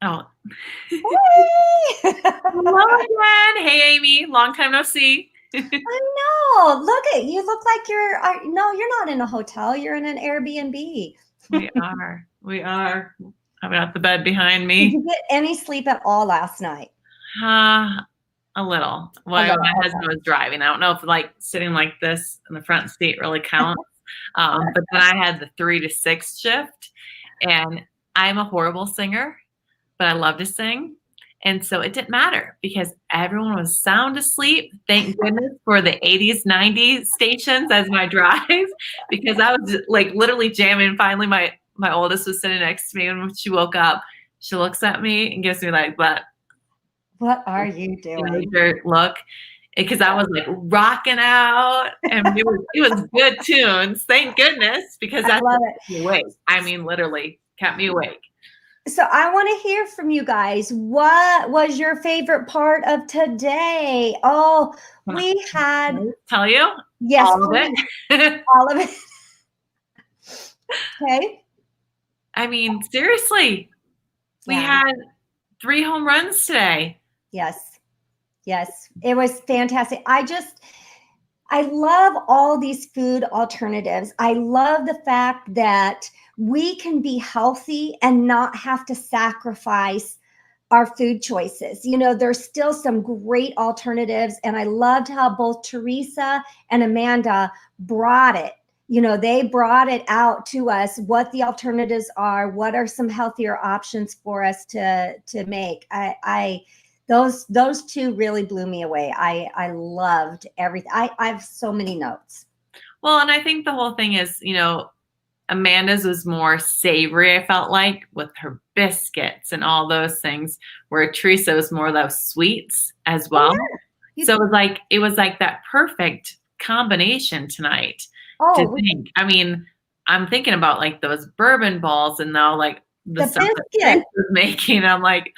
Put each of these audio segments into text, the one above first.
Oh, Hey! hello again. Hey, Amy. Long time no see. I know. Look at you. Look like no, you're not in a hotel. You're in an Airbnb. We are. We are. I've got the bed behind Did me. you get any sleep at all last night? Uh, a little. A While little. my husband Okay. was driving. I don't know if like sitting like this in the front seat really counts. But then I had the 3 to 6 shift, and I'm a horrible singer, but I love to sing. And so it didn't matter because everyone was sound asleep. Thank goodness for the 80s, 90s stations as my drive, because I was like literally jamming. And finally, my oldest was sitting next to me, and when she woke up, she looks at me and gives me like that What are you doing? teenager look, because I was like rocking out, and it was good tunes. Thank goodness, because I that's love what it. kept me awake. I mean, literally kept me awake. So I want to hear from you guys. What was your favorite part of today? Oh, Can we had, I tell you yes, all of please, it? all of it. Okay. I mean, seriously, we Yeah. had 3 home runs today. Yes. Yes. It was fantastic. I love all these food alternatives. I love the fact that we can be healthy and not have to sacrifice our food choices. There's still some great alternatives. And I loved how both Teresa and Amanda brought it. They brought it out to us what the alternatives are, what are some healthier options for us to make. Those two really blew me away. I loved everything. I have so many notes. Well, and I think the whole thing is, Amanda's was more savory, I felt like, with her biscuits and all those things, where Teresa was more of those sweets as Oh well. yeah. So it was like that perfect combination tonight to Oh, think. I mean, I'm thinking about like those bourbon balls and now like the the stuff that Teresa biscuit. was making. I'm like,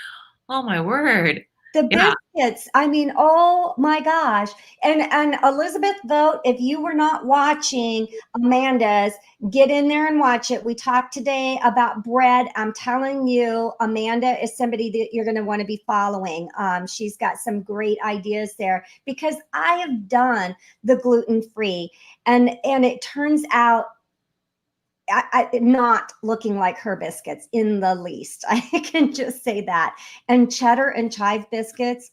oh my word. The Yeah. biscuits. I mean, oh my gosh. And Elizabeth Vogt, if you were not watching Amanda's, get in there and watch it. We talked today about bread. I'm telling you, Amanda is somebody that you're going to want to be following. She's got some great ideas there because I have done the gluten-free and it turns out not looking like her biscuits in the least. I can just say that. And cheddar and chive biscuits,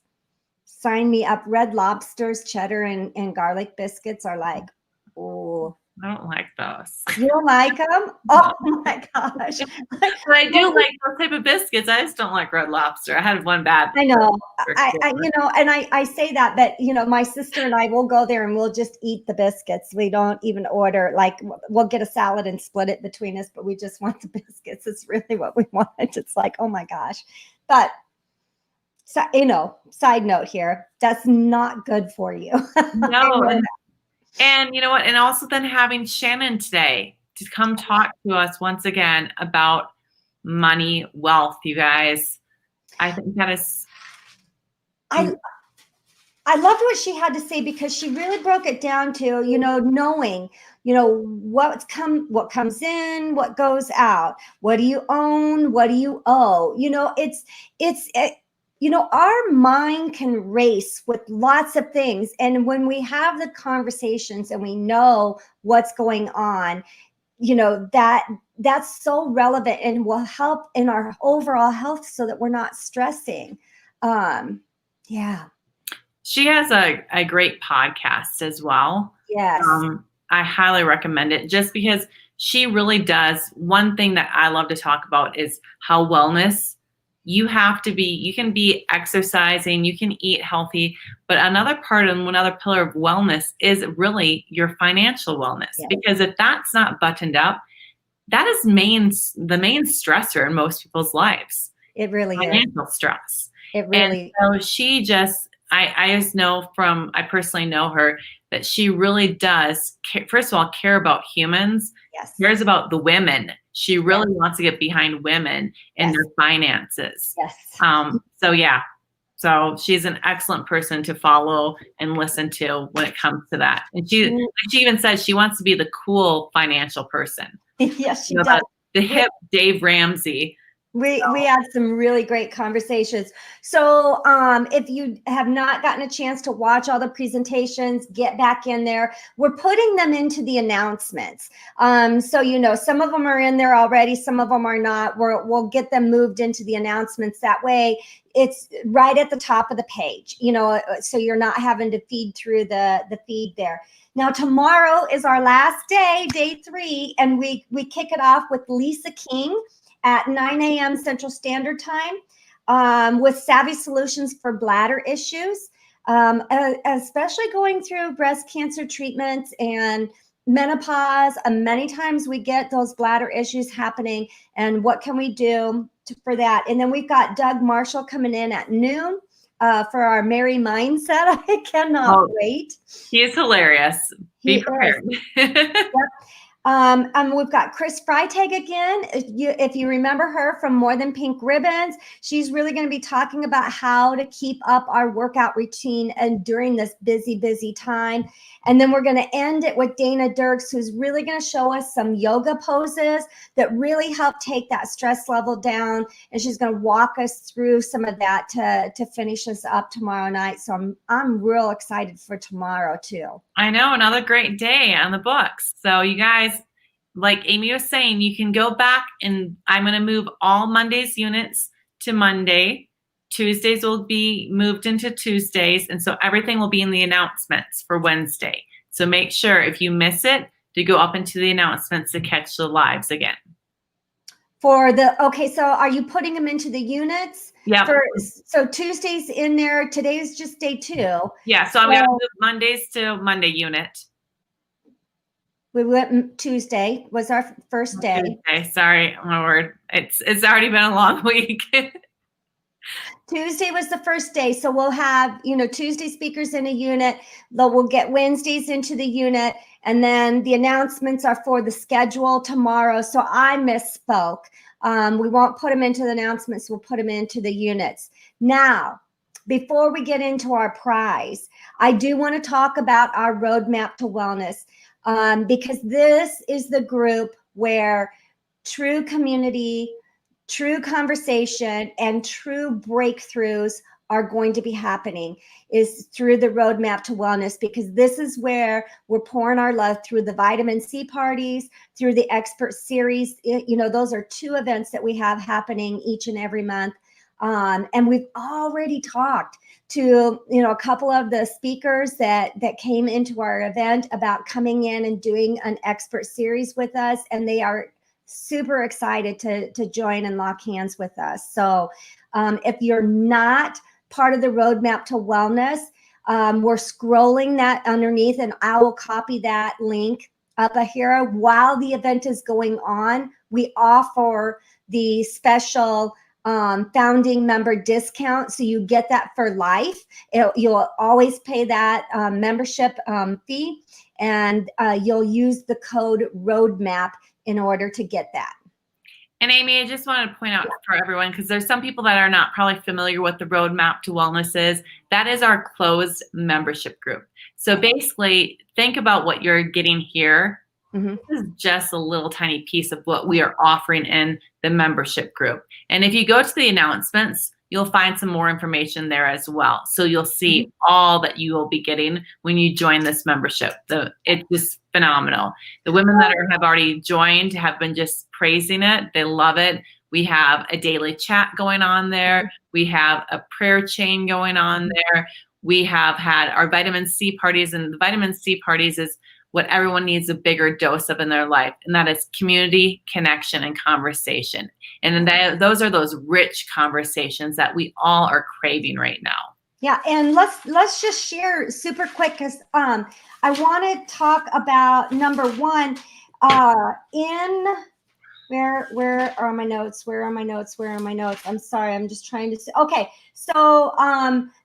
sign me up. Red Lobster's cheddar and garlic biscuits are like, oh, I don't like those. you don't like them? Oh my gosh. But I do like those type of biscuits. I just don't like Red Lobster. I had one bad. I know. Lobster. And I say that, but my sister and I will go there and we'll just eat the biscuits. We don't even order, like we'll get a salad and split it between us, but we just want the biscuits. It's really what we want. It's like, oh my gosh. But so, side note here, that's not good for you. No. And you know what? And also then having Shannon today to come talk to us once again about money, wealth, you guys. I think that is. I loved what she had to say because she really broke it down to, knowing, what comes in, what goes out, what do you own, what do you owe? Our mind can race with lots of things. And when we have the conversations and we know what's going on, that's so relevant and will help in our overall health so that we're not stressing. Yeah. She has a great podcast as well. Yes. I highly recommend it just because she really does. One thing that I love to talk about is how wellness, you can be exercising, you can eat healthy, but another pillar of wellness is really your financial wellness. Yes. Because if that's not buttoned up, that is the main stressor in most people's lives. It really is. Financial stress. It really. And so she just, I just know I personally know her, that she really does, first of all, care about humans. Yes. Cares about the women. She really wants to get behind women and their finances. Yes. So yeah. So she's an excellent person to follow and listen to when it comes to that. And she even says she wants to be the cool financial person. Yes, she does. The hip Dave Ramsey We had some really great conversations. So if you have not gotten a chance to watch all the presentations, get back in there. We're putting them into the announcements. So, you know, some of them are in there already, some of them are not. We'll get them moved into the announcements. That way it's right at the top of the page, you know, so you're not having to feed through the feed there. Now, tomorrow is our last day, day 3, and we kick it off with Lisa King at 9 a.m. Central Standard Time with Savvy Solutions for Bladder Issues, especially going through breast cancer treatments and menopause. Many times we get those bladder issues happening, and what can we do for that? And then we've got Doug Marshall coming in at noon for our Merry Mindset. I cannot wait. He is hilarious. Be prepared. Yep. We've got Chris Freytag again. If you remember her from More Than Pink Ribbons, she's really going to be talking about how to keep up our workout routine and during this busy time. And then we're going to end it with Dana Dirks, who's really going to show us some yoga poses that really help take that stress level down. And she's going to walk us through some of that to finish us up tomorrow night. So I'm real excited for tomorrow too. I know, another great day on the books. So you guys, like Amy was saying, you can go back, and I'm going to move all Monday's units to Monday. Tuesdays will be moved into Tuesdays. And so everything will be in the announcements for Wednesday. So make sure if you miss it to go up into the announcements to catch the lives again. Okay, so are you putting them into the units? Yeah. So Tuesday's in there. Today's just day 2. Yeah, so I'm going to move Mondays to Monday unit. We went Tuesday was our first day. Tuesday, sorry, my word. It's already been a long week. Tuesday was the first day. So we'll have, you know, Tuesday speakers in a unit. We'll get Wednesdays into the unit. And then the announcements are for the schedule tomorrow. So I misspoke. We won't put them into the announcements. We'll put them into the units. Now, before we get into our prize, I do want to talk about our roadmap to wellness, because this is the group where true community, true conversation, and true breakthroughs are going to be happening, is through the roadmap to wellness, because this is where we're pouring our love through the vitamin C parties, through the expert series. You know, those are 2 events that we have happening each and every month. And we've already talked to, you know, a couple of the speakers that came into our event about coming in and doing an expert series with us. And they are super excited to join and lock hands with us. So if you're not part of the roadmap to wellness, we're scrolling that underneath, and I will copy that link up here. While the event is going on, we offer the special founding member discount. So you get that for life. You'll always pay that membership fee, and you'll use the code roadmap in order to get that. And Amy, I just wanted to point out for everyone, because there's some people that are not probably familiar with the roadmap to wellness is. That is our closed membership group. So basically, think about what you're getting here. Mm-hmm. This is just a little tiny piece of what we are offering in the membership group. And if you go to the announcements, you'll find some more information there as well. So you'll see all that you will be getting when you join this membership. It's just phenomenal. The women that have already joined have been just praising it. They love it. We have a daily chat going on there. We have a prayer chain going on there. We have had our vitamin C parties, and the vitamin C parties is what everyone needs a bigger dose of in their life, and that is community, connection, and conversation. And then those are those rich conversations that we all are craving right now. Yeah, and let's just share super quick, because I want to talk about number 1 in where are my notes? Where are my notes? I'm sorry, I'm just trying to see. Okay, so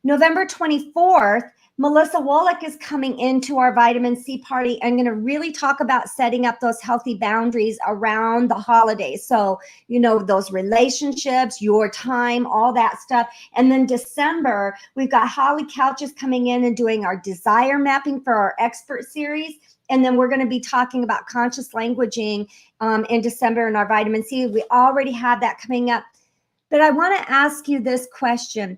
November 24th. Melissa Wallach is coming into our vitamin C party and going to really talk about setting up those healthy boundaries around the holidays. So, you know, those relationships, your time, all that stuff. And then December, we've got Holly Couches coming in and doing our desire mapping for our expert series. And then we're going to be talking about conscious languaging in December in our vitamin C. We already have that coming up But I want to ask you this question.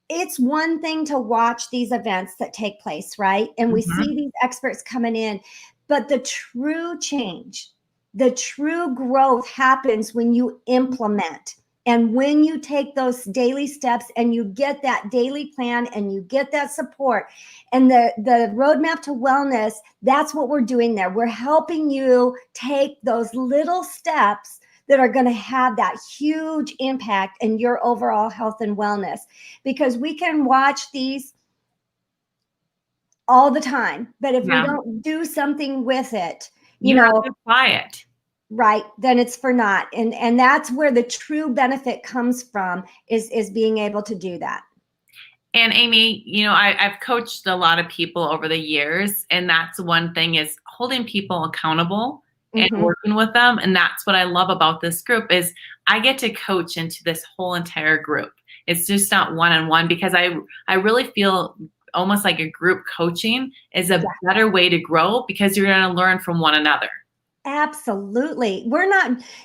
It's one thing to watch these events that take place, right? And we see these experts coming in, but the true change, the true growth happens when you implement. And when you take those daily steps and you get that daily plan and you get that support and the roadmap to wellness, that's what we're doing there. We're helping you take those little steps that are going to have that huge impact in your overall health and wellness, because we can watch these all the time, but if we don't do something with it, you have know, to apply it. Right, then it's for naught. And that's where the true benefit comes from, is being able to do that. And Amy, I've coached a lot of people over the years, and that's one thing, is holding people accountable and working with them. And that's what I love about this group, is I get to coach into this whole entire group. It's just not one-on-one, because I really feel almost like a group coaching is a better way to grow, because you're going to learn from one another. Absolutely.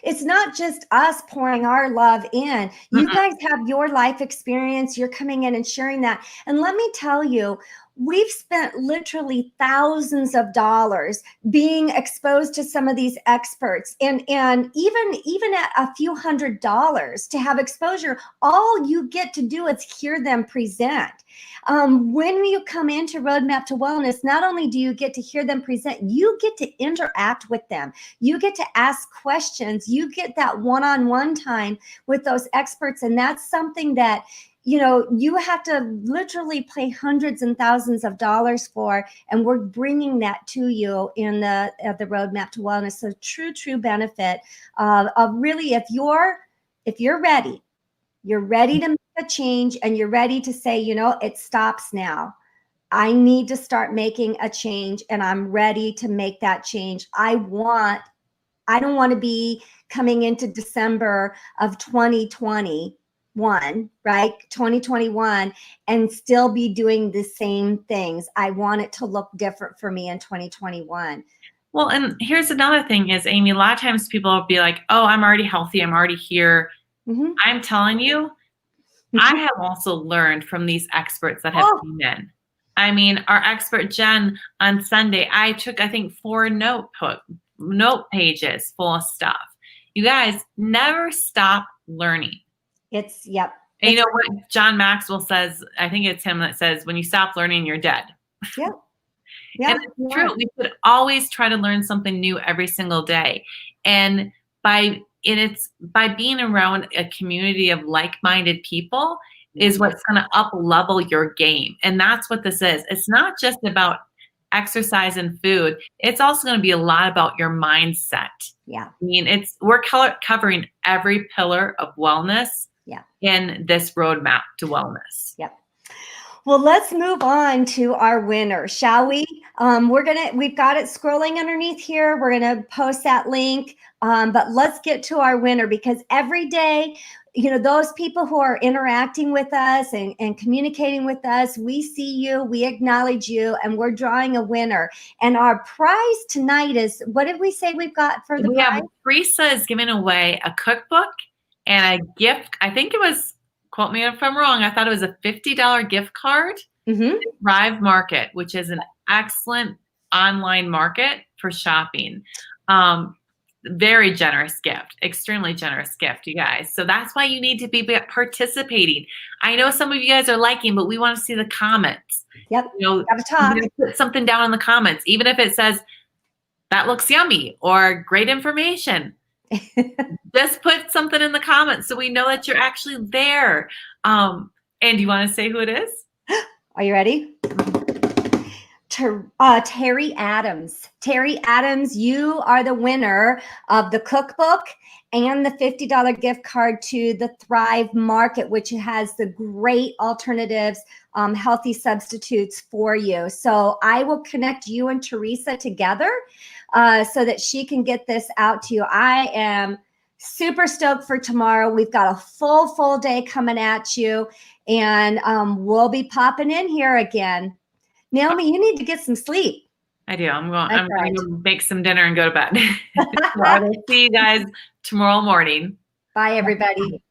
It's not just us pouring our love in. You guys have your life experience. You're coming in and sharing that. And let me tell you, we've spent literally thousands of dollars being exposed to some of these experts, and even at a few $100s to have exposure, all you get to do is hear them present. When you come into Roadmap to Wellness, not only do you get to hear them present, you get to interact with them. You get to ask questions. You get that one-on-one time with those experts. And that's something that, you have to literally pay hundreds and thousands of dollars for, and we're bringing that to you in the Roadmap to Wellness. So true benefit of really, if you're ready, you're ready to make a change, and you're ready to say, it stops now. I need to start making a change, and I'm ready to make that change. I don't want to be coming into December of 2021, right? 2021, and still be doing the same things. I want it to look different for me in 2021. Well, and here's another thing is, Amy, a lot of times people will be like, oh, I'm already healthy, I'm already here. I'm telling you, I have also learned from these experts that have come in. I mean, our expert Jen on Sunday, I took, I think, 4 note pages full of stuff. You guys never stop learning. And you know what John Maxwell says? I think it's him that says, when you stop learning, you're dead. Yep. And it's true. We should always try to learn something new every single day. And it's by being around a community of like-minded people is what's going to up-level your game. And that's what this is. It's not just about exercise and food. It's also going to be a lot about your mindset. Yeah. I mean, we're covering every pillar of wellness in this Roadmap to Wellness. Yep. Well, let's move on to our winner, shall we? We've got it scrolling underneath here. We're going to post that link. But let's get to our winner, because every day, those people who are interacting with us and communicating with us, we see you, we acknowledge you, and we're drawing a winner. And our prize tonight is, what did we say we've got for the prize? Teresa is giving away a cookbook and a gift. I think it was, quote me if I'm wrong, I thought it was a $50 gift card to Thrive Market, which is an excellent online market for shopping. Very generous gift, extremely generous gift, you guys. So that's why you need to be participating. I know some of you guys are liking, but we want to see the comments. Yep. Gotta talk. Put something down in the comments, even if it says that looks yummy or great information. Just put something in the comments so we know that you're actually there. And do you want to say who it is? Are you ready? Terry Adams. Terry Adams, you are the winner of the cookbook and the $50 gift card to the Thrive Market, which has the great alternatives, healthy substitutes for you. So I will connect you and Teresa together so that she can get this out to you. I am super stoked for tomorrow. We've got a full day coming at you, and we'll be popping in here again. Naomi, you need to get some sleep. I do. I'm going to make some dinner and go to bed. So I will see you guys tomorrow morning. Bye, everybody.